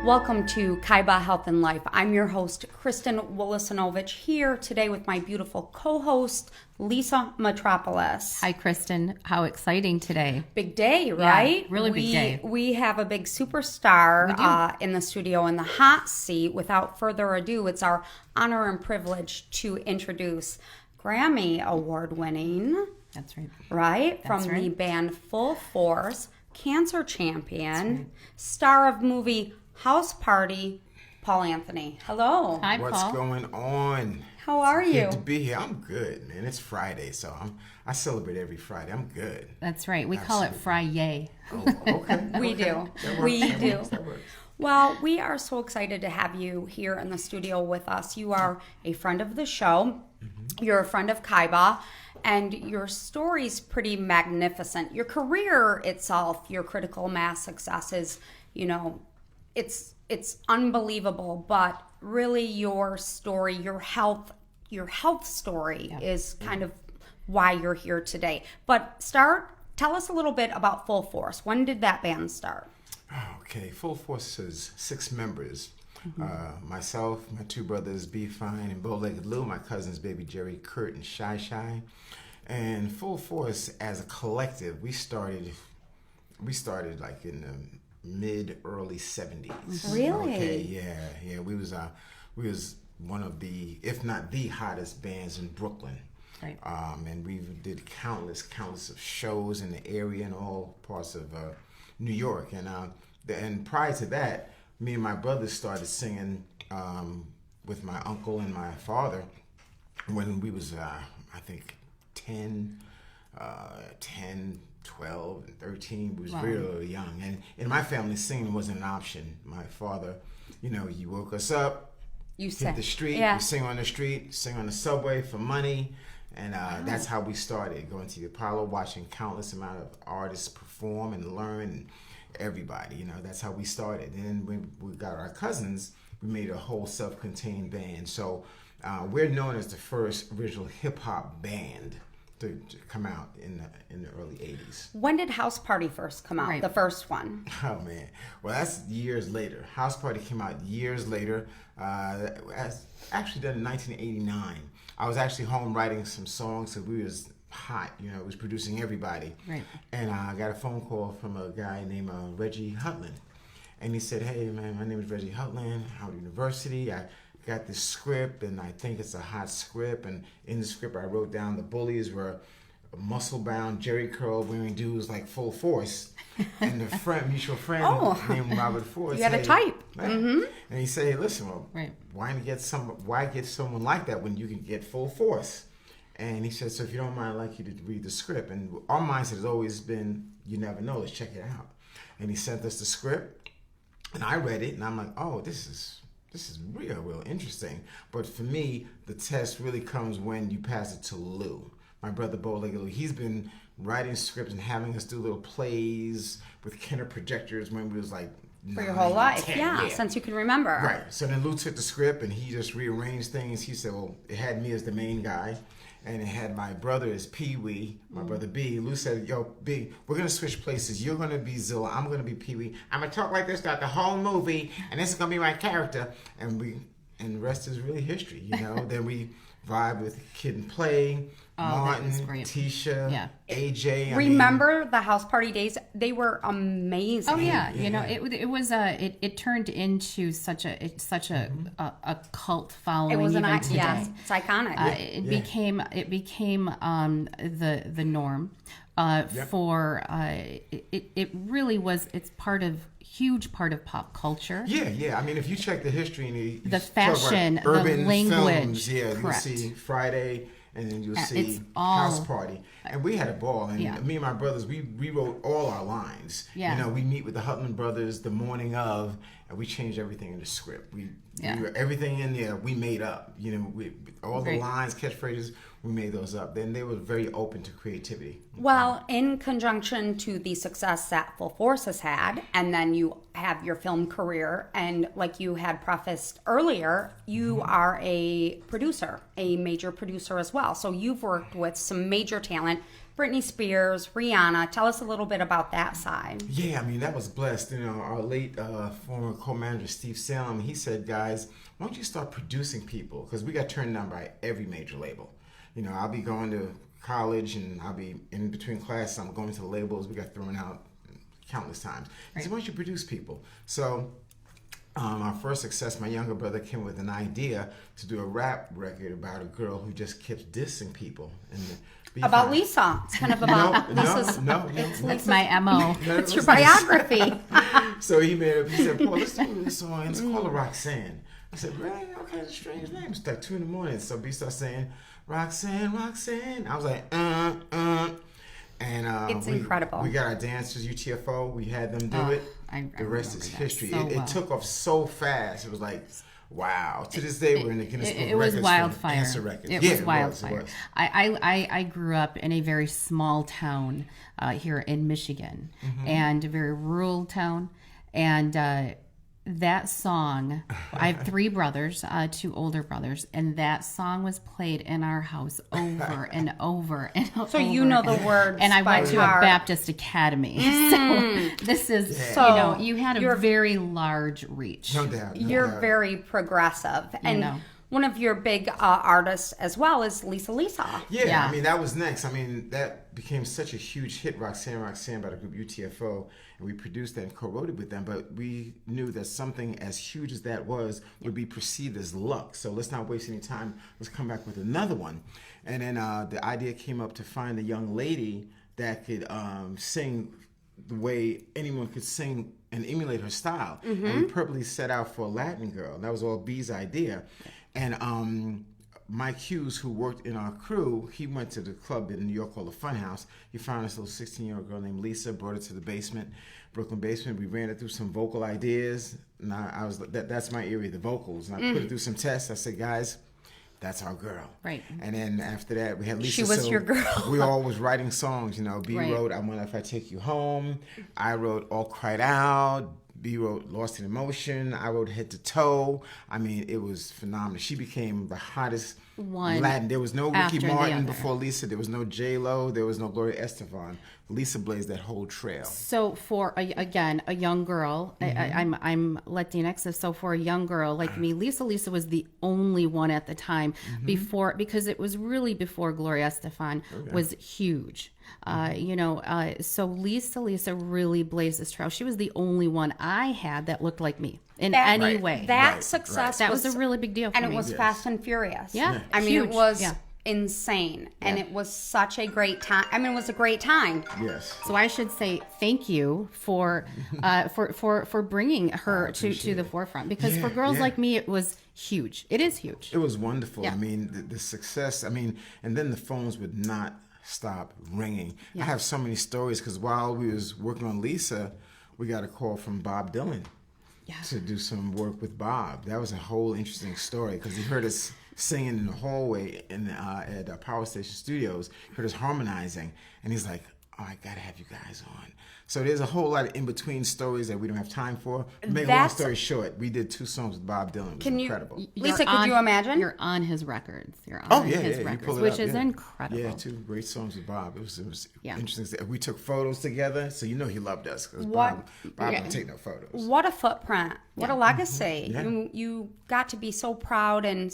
Welcome to Kaiba Health and Life. I'm your host, Kristen Wolosinovich, here today with my beautiful co-host, Lisa Metropolis. Hi, Kristen. How exciting today. Big day, right? Yeah, really big day. We have a big superstar in the studio in the hot seat. Without further ado, it's our honor and privilege to introduce Grammy Award-winning, That's right. right? That's From right. the band Full Force, cancer champion, star of movie House Party, Paul Anthony. Hello. Hi, What's Paul. going on? How are you? Good to be here. I'm good, man. It's Friday, so I celebrate every Friday. I'm good. That's right. We call it Fry-yay. Oh, okay. We Okay. do. That We works. That do. works. That works. Well, we are so excited to have you here in the studio with us. You are a friend of the show. You're a friend of Kaiba, and your story's pretty magnificent. Your career itself, your critical mass success is, it's unbelievable, but really your story, your health story is kind of why you're here today. But tell us a little bit about Full Force. When did that band start? Okay, Full Force is 6 members. Myself, my 2 brothers, B Fine and Bow-Legged Lou, my cousins, Baby Jerry, Kurt, and Shy Shy. And Full Force, as a collective, we started like in the early 70s. Really? Okay, yeah. We was one of the, if not the hottest bands in Brooklyn. Right. And we did countless of shows in the area and all parts of New York. And prior to that, me and my brothers started singing with my uncle and my father when we was, I think, 10, 12, and 13. We was really young. And in my family, singing wasn't an option. My father, he woke us up, hit the street, we sing on the street, sing on the subway for money. And that's how we started, going to the Apollo, watching countless amount of artists perform and learn, and everybody, that's how we started. And then when we got our cousins, we made a whole self-contained band. So we're known as the first original hip-hop band to come out in the early 80s. When did House Party first come out? Right. The first one. Oh, man. Well, that's years later. House Party came out years later. Actually done in 1989. I was actually home writing some songs, so we was hot. It was producing everybody. Right. And I got a phone call from a guy named Reggie Hutland. And he said, "Hey, man, my name is Reggie Hutland, Howard University. I got this script, and I think it's a hot script. And in the script, I wrote down the bullies were muscle-bound, Jerry curl wearing dudes like Full Force." And the mutual friend named Robert Ford. You had a type. And he said, "Hey, listen, Right. why get someone like that when you can get Full Force?" And he said, "So if you don't mind, I'd like you to read the script." And our mindset has always been, you never know, let's check it out. And he sent us the script, and I read it, and I'm like, oh, this is real interesting. But for me, the test really comes when you pass it to Lou, my brother Bow-Legged Lou. He's been writing scripts and having us do little plays with Kenner projectors when we was like For your 9, whole life. 10, Yeah, since you can remember. Right. So then Lou took the script and he just rearranged things. He said, well, it had me as the main guy, and it had my brother as Pee-wee, my brother B. Lou said, "Yo, B, we're going to switch places. You're going to be Zilla. I'm going to be Pee-wee. I'm going to talk like this throughout the whole movie, and this is going to be my character." And the rest is really history, Then we vibe with Kid and Play, that was Martin, great. Tisha, Yeah. AJ. Remember the House Party days? They were amazing. Oh yeah, it turned into such a cult following. It was even today. yes, it's iconic. It became the norm for it really was. It's huge part of pop culture. Yeah. I mean, if you check the history and you The talk about fashion, the urban language, films, you'll correct. see Friday, and then you'll It's see all- House Party. And we had a ball. And me and my brothers, we wrote all our lines. Yeah. We meet with the Hutland brothers the morning of, and we changed everything in the script. Everything in there we made up. All the Great. lines, catchphrases, we made those up. Then they were very open to creativity. Well, in conjunction to the success that Full Force has had, and then you have your film career, and like you had prefaced earlier, you are a producer, a major producer as well. So you've worked with some major talent, Britney Spears, Rihanna. Tell us a little bit about that side. Yeah, I mean, that was blessed. You know, our late former co-manager, Steve Salem, he said, guys, why don't you start producing people? Because we got turned down by every major label. You know, I'll be going to college and I'll be in between classes. I'm going to the labels. We got thrown out countless times. He said, why don't you produce people? So our first success, my younger brother came with an idea to do a rap record about a girl who just kept dissing people. And about Lisa. It's kind of about Lisa's. It's my MO. It's your biography. So he said, Paul, let's do this song. It's called Roxanne. I said, really? Okay, it's a strange name. It's like 2 a.m. So B starts saying, Roxanne, Roxanne. I was like, And it's incredible. We got our dancers, UTFO. We had them do it. The rest is history. So it took off so fast. It was like, wow. To this day, we're in the Guinness Book It was wildfire. It was wildfire. I grew up in a very small town here in Michigan, and a very rural town. And that song, I have 3 brothers, 2 older brothers, and that song was played in our house over and over and over. So you know the words. And I went to a Baptist academy. So this is, you had a very large reach. No doubt. You're very progressive. And one of your big artists as well is Lisa. Yeah, I mean, that was next. I mean, that became such a huge hit, Roxanne, Roxanne, by the group UTFO, and we produced that and co-wrote it with them, but we knew that something as huge as that would be perceived as luck. So let's not waste any time. Let's come back with another one. And then the idea came up to find a young lady that could sing the way anyone could sing and emulate her style. And we purposely set out for a Latin girl. That was all B's idea. And Mike Hughes, who worked in our crew, he went to the club in New York called the Funhouse. He found this little 16-year-old girl named Lisa, brought her to the basement, Brooklyn basement. We ran it through some vocal ideas. And I was that's my area, the vocals. And I put it through some tests. I said, guys, that's our girl. Right. And then after that, we had Lisa. She was your girl. We all was writing songs. You know, B wrote "I Wonder If I Take You Home." I wrote "All Cried Out." B wrote "Lost in Emotion." I wrote "Head to Toe." I mean, it was phenomenal. She became the hottest Latin. There was no Ricky Martin before Lisa. There was no J-Lo. There was no Gloria Estefan. Lisa blazed that whole trail. So for a young girl, I'm Latinx. So for a young girl like me, Lisa was the only one at the time because it was really before Gloria Estefan was huge. So Lisa really blazed this trail. She was the only one I had that looked like me in any way. That success that was a really big deal for me. And it was Fast and Furious. Yeah. I mean, it was insane. And it was such a great time. I mean, it was a great time. Yes. So I should say thank you for bringing her to the forefront, because for girls like me, it was huge. It is huge. It was wonderful. I mean, the success, and then the phones would not stop ringing. I have so many stories because while we was working on Lisa, we got a call from Bob Dylan to do some work with Bob. That was a whole interesting story because he heard us singing in the hallway at Power Station Studios, heard us harmonizing, and he's like, oh, I gotta have you guys on. So there's a whole lot of in-between stories that we don't have time for. To make a long story short, we did 2 songs with Bob Dylan. It was incredible. Lisa, could you imagine? You're on his records. You're on his records, which is incredible. Yeah, 2 great songs with Bob. It was interesting. We took photos together, so you know he loved us because Bob didn't take no photos. What a footprint. What a legacy. You got to be so proud, and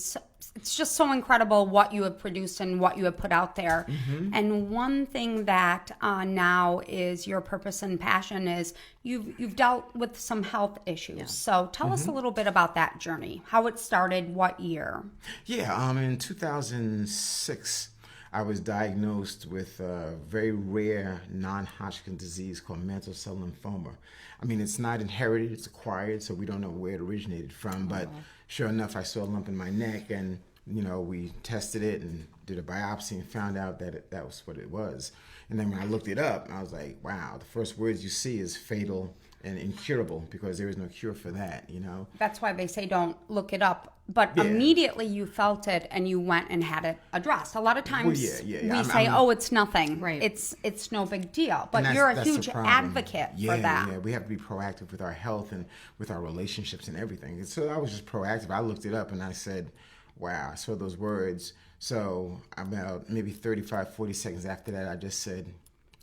it's just so incredible what you have produced and what you have put out there. And one thing that now is your purpose and passion is you've dealt with some health issues. So tell us a little bit about that journey, how it started, what year. In 2006, I was diagnosed with a very rare non-Hodgkin disease called mantle cell lymphoma. I mean, it's not inherited, it's acquired, so we don't know where it originated from. But sure enough, I saw a lump in my neck, and we tested it and did a biopsy and found out that that was what it was. And then when I looked it up, I was like, wow, the first words you see is fatal and incurable, because there is no cure for that, That's why they say don't look it up. But immediately you felt it and you went and had it addressed. A lot of times we say, it's nothing. Right. It's no big deal. But you're a huge advocate for that. Yeah, we have to be proactive with our health and with our relationships and everything. And so I was just proactive. I looked it up and I said, wow, I saw those words. So about maybe 35, 40 seconds after that, I just said,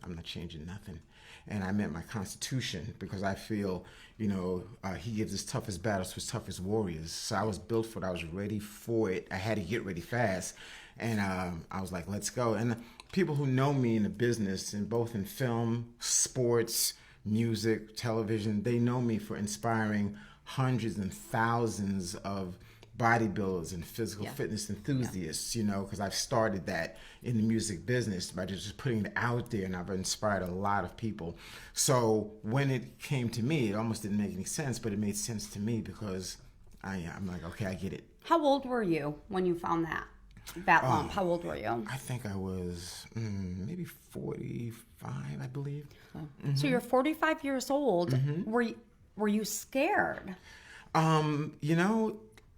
I'm not changing nothing. And I meant my Constitution, because I feel, he gives his toughest battles to his toughest warriors. So I was built for it. I was ready for it. I had to get ready fast. And I was like, let's go. And people who know me in the business, and both in film, sports, music, television, they know me for inspiring hundreds and thousands of bodybuilders and physical fitness enthusiasts, because I've started that in the music business by just putting it out there, and I've inspired a lot of people. So when it came to me, it almost didn't make any sense, but it made sense to me because I'm like, okay, I get it. How old were you when you found that lump? How old were you? I think I was maybe 45, I believe. So you're 45 years old. Were you scared?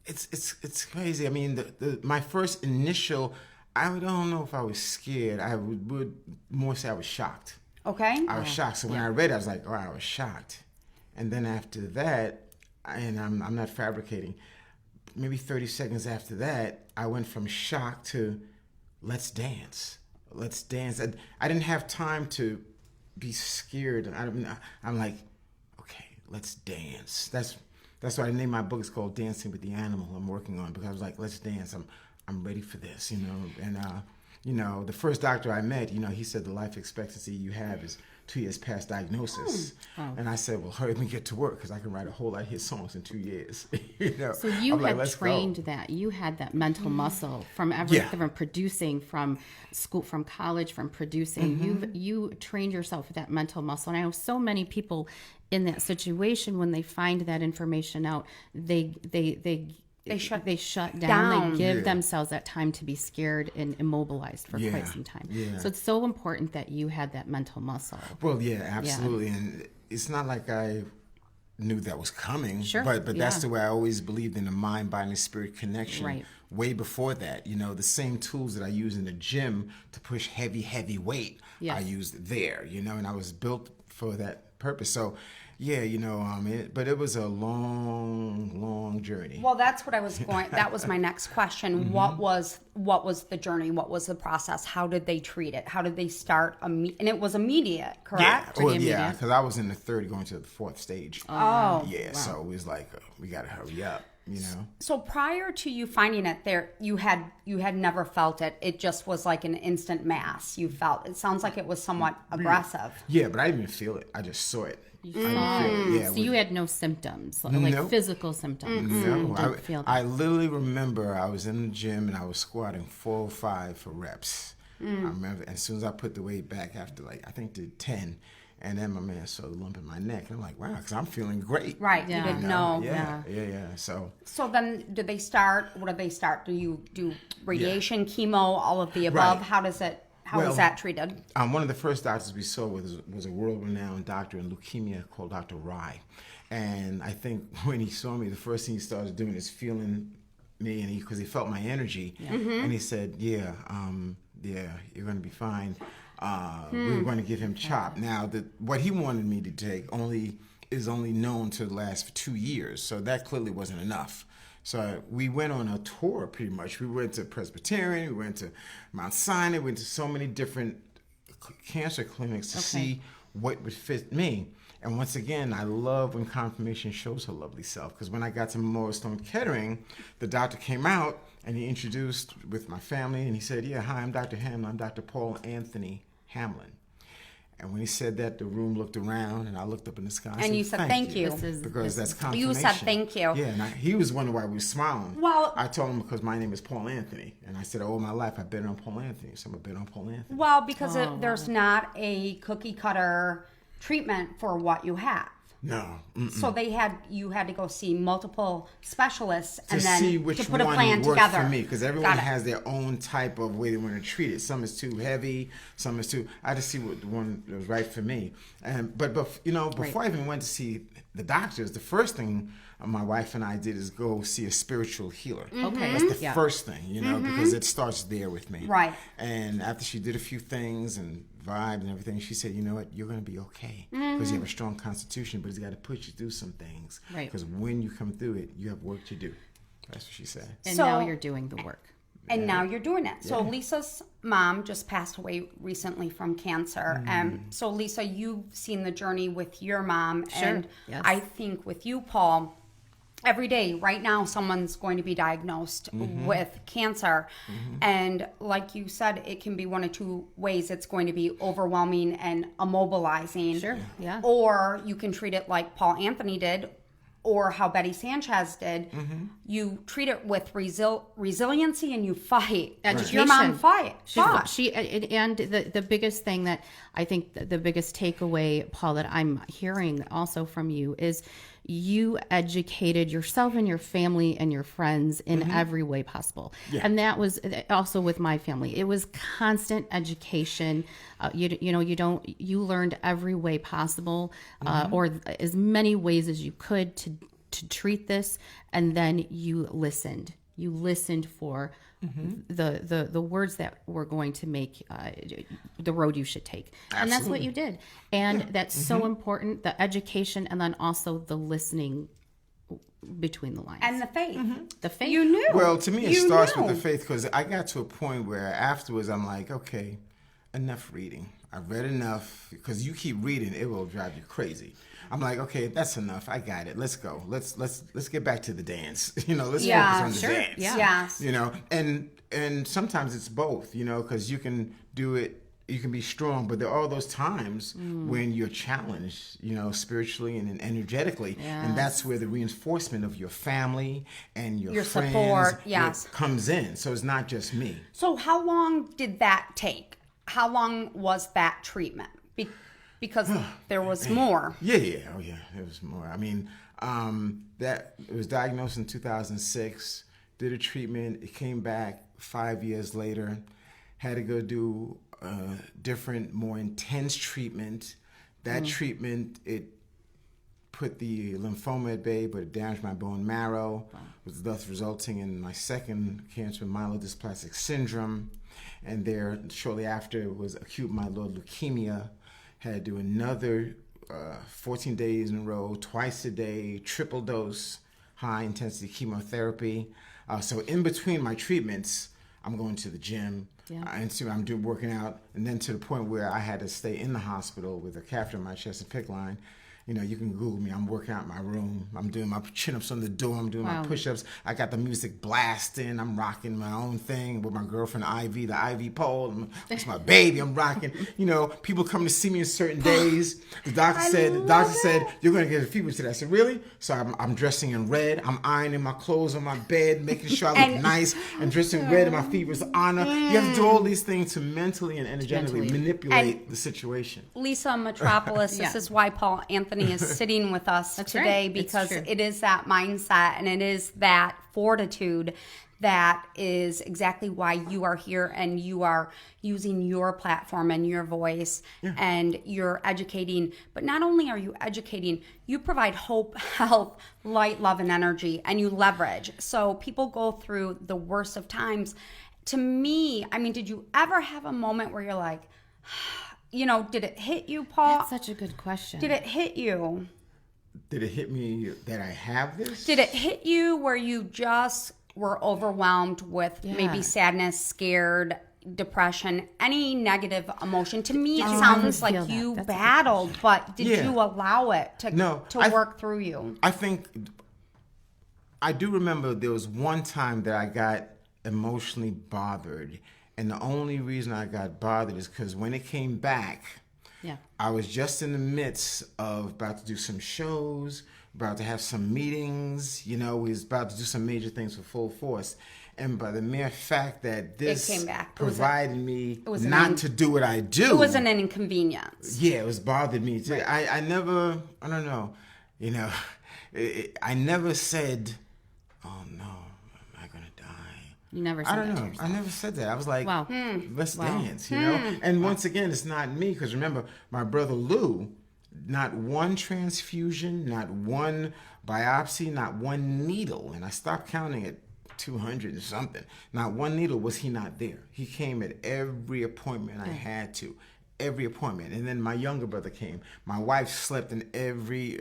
It's crazy. I mean, my first initial, I don't know if I was scared. I would more say I was shocked. Okay. I was shocked. So when I read it, I was like, oh, I was shocked. And then after that, and I'm not fabricating, maybe 30 seconds after that, I went from shock to let's dance. Let's dance. I didn't have time to be scared. I'm like, okay, let's dance. That's why I named my book. It's called Dancing with the Animal. I'm working on, because I was like, let's dance. I'm ready for this, And the first doctor I met, he said the life expectancy you have is 2 years past diagnosis. Wow. And I said, well, hurry up and get to work, because I can write a whole lot of hit songs in 2 years. So you had trained that. You had that mental muscle from everything, from producing, from school, from college, from producing. You trained yourself with that mental muscle. And I know so many people in that situation, when they find that information out, they shut down. They give themselves that time to be scared and immobilized for quite some time. Yeah. So it's so important that you had that mental muscle. Well, yeah, absolutely. Yeah. And it's not like I knew that was coming. Sure. But that's the way I always believed in the mind, body, and spirit connection. Right. Way before that, the same tools that I use in the gym to push heavy weight, I used there, and I was built for that purpose. So, yeah, but it was a long journey. Well, that's what I was going. That was my next question. What was the journey? What was the process? How did they treat it? How did they start? And it was immediate, correct? Yeah, well, because I was in the third, going to the fourth stage. Oh, yeah. Wow. So it was like we got to hurry up. So prior to you finding it, you had never felt it. It just was like an instant mass. You felt it. Sounds like it was somewhat aggressive. Yeah, but I didn't even feel it. I just saw it. You saw it. Yeah, so you had no symptoms, like physical symptoms. No, I literally remember I was in the gym and I was squatting 405 for reps. I remember as soon as I put the weight back after I think did 10. And then my man saw the lump in my neck. And I'm like, wow, because I'm feeling great. Right. Yeah. You didn't know. Yeah. So then what did they start? Do you do radiation, chemo, all of the above? Right. How was that treated? One of the first doctors we saw was a world-renowned doctor in leukemia called Dr. Rai. And I think when he saw me, the first thing he started doing is feeling me, and because he felt my energy. Yeah. And he said, you're going to be fine. We were going to give him CHOP. Now, what he wanted me to take is only known to last for 2 years, so that clearly wasn't enough. So we went on a tour, pretty much. We went to Presbyterian, we went to Mount Sinai, we went to so many different cancer clinics to see what would fit me. And once again, I love when confirmation shows her lovely self, because when I got to Memorial Sloan Kettering, the doctor came out and he introduced with my family, and he said, hi, I'm Dr. Hamlin. I'm Dr. Paul Anthony Hamlin. And when he said that, the room looked around, and I looked up in the sky. And you said, thank you. Because that's confirmation. You said thank you. Yeah, and he was wondering why we were smiling. Well, I told him because my name is Paul Anthony. And I said, all my life I've been on Paul Anthony, so I'm a bit on Paul Anthony. Well, because there's not a cookie cutter treatment for what you have. No. So you had to go see multiple specialists and then see which to put a one plan worked together. For me, because everyone has their own type of way they want to treat it. Some is too heavy, some is too. I just see what the one that was right for me. And but before I even went to see the doctors, the first thing my wife and I did is go see a spiritual healer. Okay, that's the first thing, because it starts there with me. Right. And after she did a few things and vibed and everything, she said, you know what, you're going to be okay because you have a strong constitution, but it's got to push you through some things. Right. Because when you come through it, you have work to do. That's what she said. And now you're doing the work. And now you're doing it. So Lisa's mom just passed away recently from cancer. So Lisa, you've seen the journey with your mom. Sure. And Yes. I think with you, Paul, every day, right now, someone's going to be diagnosed with cancer. And like you said, it can be one of two ways. It's going to be overwhelming and immobilizing. Sure, yeah. Or you can treat it like Paul Anthony did, or how Betty Sanchez did. You treat it with resiliency and you fight. Education. Your mom fought. And the biggest thing that I think the biggest takeaway, Paul, that I'm hearing also from you is you educated yourself and your family and your friends in every way possible. Yeah. And that was also with my family. It was constant education. You learned every way possible, or as many ways as you could to treat this. And then you listened. You listened for the words that were going to make the road you should take. Absolutely. And that's what you did. And that's so important, the education, and then also the listening between the lines. And the faith. The faith. You knew. Well, to me, it starts with the faith, because I got to a point where afterwards I'm like, okay, enough reading. I've read enough, because you keep reading, it will drive you crazy. I'm like, okay, that's enough. I got it. Let's go. Let's get back to the dance. Let's focus on the dance. Yeah. Yes. And sometimes it's both. Because you can do it. You can be strong, but there are those times when you're challenged. Spiritually and energetically, and that's where the reinforcement of your family and your friends support, comes in. So it's not just me. So how long did that take? How long was that treatment? Because there was more. Yeah. Oh, yeah. There was more. I mean, that it was diagnosed in 2006. Did a treatment. It came back 5 years later. Had to go do a different, more intense treatment. That treatment, it put the lymphoma at bay, but it damaged my bone marrow. Was thus resulting in my second cancer, myelodysplastic syndrome. And there, shortly after, was acute myeloid leukemia. Had to do another 14 days in a row, twice a day, triple dose, high intensity chemotherapy. So in between my treatments, I'm going to the gym. And so I'm working out, and then to the point where I had to stay in the hospital with a catheter in my chest and PICC line. You can Google me. I'm working out in my room. I'm doing my chin-ups on the door. I'm doing my push-ups. I got the music blasting. I'm rocking my own thing with my girlfriend, Ivy, the Ivy pole. It's my baby. I'm rocking. People come to see me on certain days. The doctor said, you're going to get a fever today. I said, really? So I'm dressing in red. I'm ironing my clothes on my bed, making sure I look nice. And dressing in red in my fever's honor. You have to do all these things to mentally and energetically manipulate the situation. Lisa Metropolis, this is why Paul Anthony is sitting with us today, because it is that mindset and it is that fortitude that is exactly why you are here, and you are using your platform and your voice and you're educating. But not only are you educating, you provide hope, health, light, love, and energy, and you leverage. So people go through the worst of times. To me, did you ever have a moment where you're like, did it hit you, Paul? That's such a good question. Did it hit you? Did it hit me that I have this? Did it hit you where you just were overwhelmed with maybe sadness, scared, depression, any negative emotion? To me, it sounds like you battled, but did you allow it to work through you? I think I do remember there was one time that I got emotionally bothered. And the only reason I got bothered is because when it came back, I was just in the midst of about to do some shows, about to have some meetings. We was about to do some major things for full force. And by the mere fact that this came back. provided me not to do what I do. It wasn't an inconvenience. Yeah, it was bothered me. Right. I never, I don't know, I never said, oh no. You never said that. I don't know. I never said that. I was like, let's dance, And once again, it's not me, because remember, my brother Lou, not one transfusion, not one biopsy, not one needle, and I stopped counting at 200 or something. Not one needle was he not there. He came at every appointment I had to. every appointment. And then my younger brother came. My wife slept in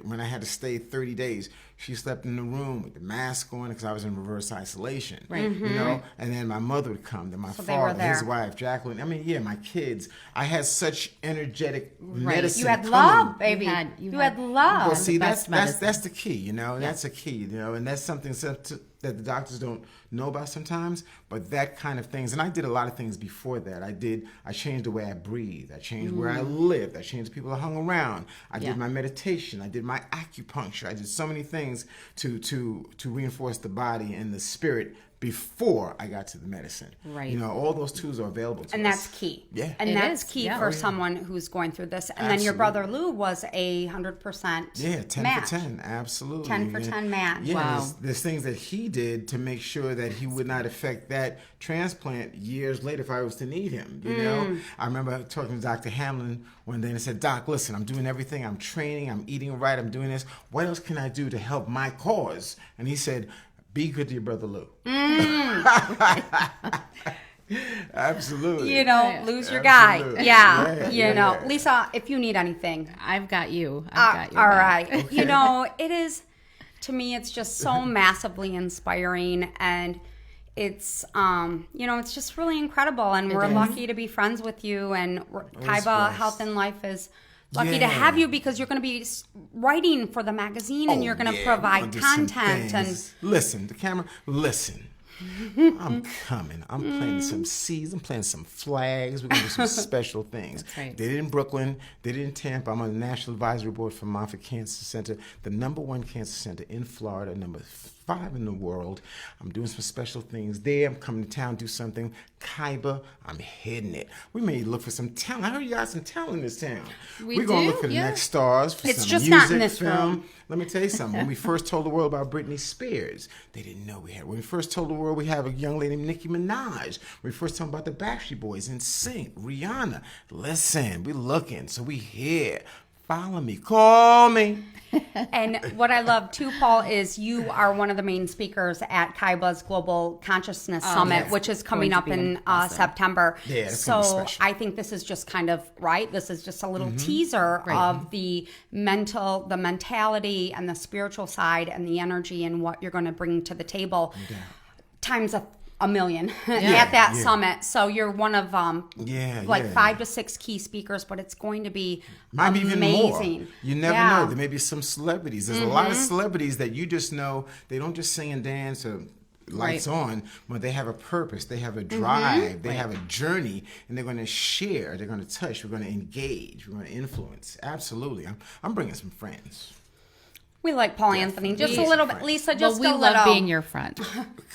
when I had to stay 30 days, she slept in the room with the mask on because I was in reverse isolation. Right. You know? And then my mother would come, then my father, his wife, Jacqueline. I mean, yeah, my kids. I had such energetic medicine. You had coming. love, baby. You had love. Well, see, that's the key, you know? That's a key, you know? And that's something that the doctors don't know about sometimes, but that kind of things. And I did a lot of things before that. I changed the way I breathe. I changed where I lived. I changed the people I hung around. I did my meditation. I did my acupuncture. I did so many things to reinforce the body and the spirit before I got to the medicine. Right. You know, all those tools are available to us. And that's key. Yeah. And that's key for someone who's going through this. And then your brother Lou was 100% 10 match. for 10. Absolutely. 10 for 10 match. Yeah, wow. There's things that he did to make sure that he would not affect that transplant years later if I was to need him. You know, I remember talking to Dr. Hamlin one day and I said, Doc, listen, I'm doing everything. I'm training. I'm eating right. I'm doing this. What else can I do to help my cause? And he said, be good to your brother Lou. Absolutely. You know, lose your guy. Yeah. You know, Lisa, if you need anything, I've got you. I've got you. All right. Okay. You know, it is, to me, it's just so massively inspiring, and it's, you know, it's just really incredible. And we're lucky to be friends with you, and Kaiba Health and Life is lucky to have you because you're going to be writing for the magazine and you're going to provide content. And listen, the camera, listen. I'm coming. I'm planting some seeds. I'm planting some flags. We're going to do some special things. Right. Did it in Brooklyn. Did it in Tampa. I'm on the National Advisory Board for Moffitt Cancer Center, the #1 cancer center in Florida, number 5 in the world. I'm doing some special things there. I'm coming to town, do something. Kaiba, I'm hitting it. We may look for some talent. I heard you got some talent in this town. We're going to look for the next stars, for it's some just music, not in this film. room. Let me tell you something. When we first told the world about Britney Spears, they didn't know we had. When we first told the world we have a young lady named Nicki Minaj. When we first told about the Backstreet Boys, NSYNC, Rihanna. Listen, we looking, so we here. Follow me. Call me. And what I love too, Paul, is you are one of the main speakers at Kaiba's Global Consciousness Summit, which is coming up in September. Yeah, it's so I think this is just kind of this is just a little teaser of the mentality and the spiritual side and the energy and what you're going to bring to the table times a million at that summit. So you're one of 5 to 6 key speakers, but it's going to be amazing. Even more. You never know. There may be some celebrities. There's a lot of celebrities that you just know they don't just sing and dance or lights on, but they have a purpose. They have a drive. They have a journey, and they're going to share. They're going to touch. We're going to engage. We're going to influence. Absolutely. I'm bringing some friends. We like Paul Anthony just a little bit. Lisa, just we a little. love being your friend.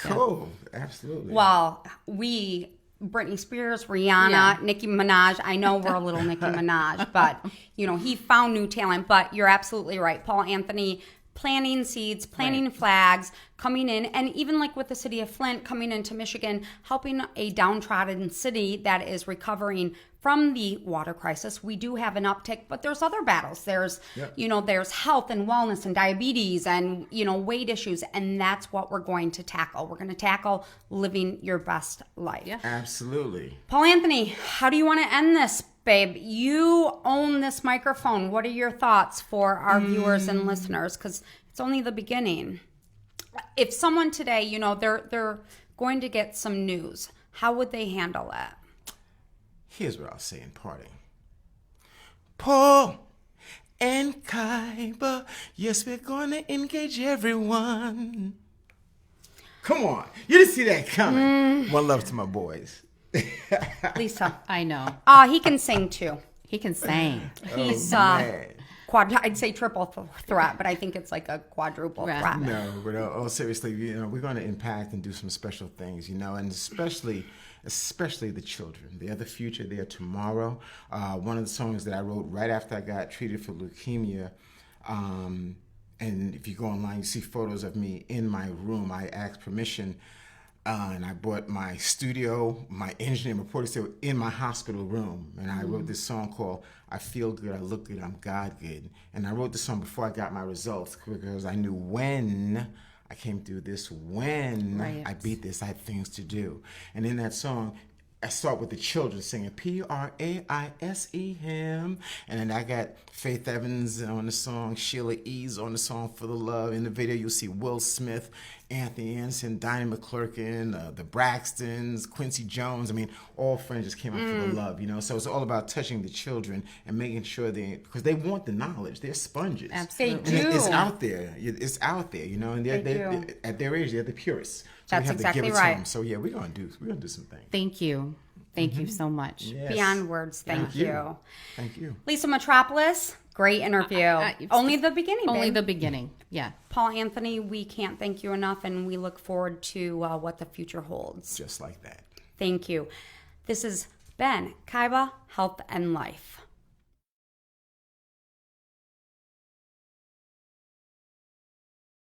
Cool. Absolutely. Well, Britney Spears, Rihanna, Nicki Minaj. I know we're a little Nicki Minaj, but, you know, he found new talent. But you're absolutely right. Paul Anthony planting seeds, planting flags, coming in, and even like with the city of Flint, coming into Michigan, helping a downtrodden city that is recovering from the water crisis. We do have an uptick, but there's other battles. There's, you know, there's health and wellness and diabetes and, you know, weight issues. And that's what we're going to tackle. We're going to tackle living your best life. Yeah. Absolutely. Paul Anthony, how do you want to end this, babe? You own this microphone. What are your thoughts for our viewers and listeners? Because it's only the beginning. If someone today, you know, they're going to get some news, how would they handle it? Here's what I'll say in parting. Paul and Kaiba, yes, we're going to engage everyone. Come on. You didn't see that coming. One love to my boys. Lisa. I know. He can sing too. He can sing. He's I'd say triple threat, but I think it's like a quadruple threat. No, but all seriously, you know, we're going to impact and do some special things, you know, and especially the children. They're the future. They're tomorrow. One of the songs that I wrote right after I got treated for leukemia, and if you go online, you see photos of me in my room. I asked permission, and I brought my studio, my engineer, my producer in my hospital room, and I wrote this song called I Feel Good, I Look Good, I'm God Good. And I wrote this song before I got my results because I knew when I came through this, when I beat this, I had things to do. And in that song, I start with the children singing Praise Him, and then I got Faith Evans on the song, Sheila E's on the song For the Love. In the video, you'll see Will Smith, Anthony Anderson, Donnie McClurkin, the Braxtons, Quincy Jones. I mean, all friends just came out for the love, you know. So it's all about touching the children and making sure because they want the knowledge. They're sponges. Absolutely. They do. It's out there. It's out there, you know. And they're at their age, they're the purists. So That's we have exactly to give it right. to them. So yeah, we're gonna do some things. Thank you. Thank you so much. Yes. Beyond words, thank you. Thank you. Lisa Metropolis, great interview. Only the beginning, Only babe. the beginning. Yeah. Paul Anthony, we can't thank you enough, and we look forward to what the future holds. Just like that. Thank you. This is Ben Kaiba, Health and Life.